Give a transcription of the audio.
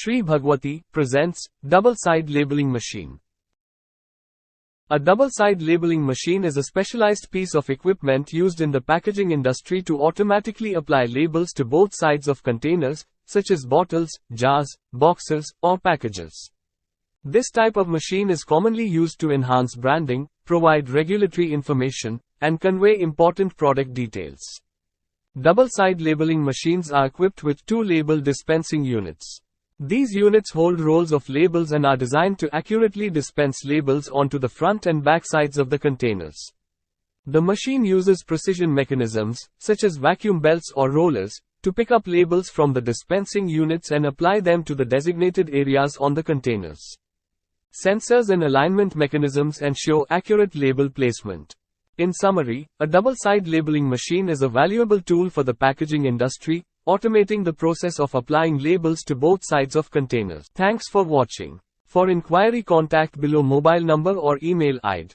Shri Bhagwati presents double-side labeling machine. A double-side labeling machine is a specialized piece of equipment used in the packaging industry to automatically apply labels to both sides of containers, such as bottles, jars, boxes, or packages. This type of machine is commonly used to enhance branding, provide regulatory information, and convey important product details. Double-side labeling machines are equipped with two label dispensing units. These units hold rolls of labels and are designed to accurately dispense labels onto the front and back sides of the containers. The machine uses precision mechanisms, such as vacuum belts or rollers, to pick up labels from the dispensing units and apply them to the designated areas on the containers. Sensors and alignment mechanisms ensure accurate label placement. In summary, a double-side labeling machine is a valuable tool for the packaging industry, automating the process of applying labels to both sides of containers. Thanks for watching. For inquiry, contact below mobile number or email ID.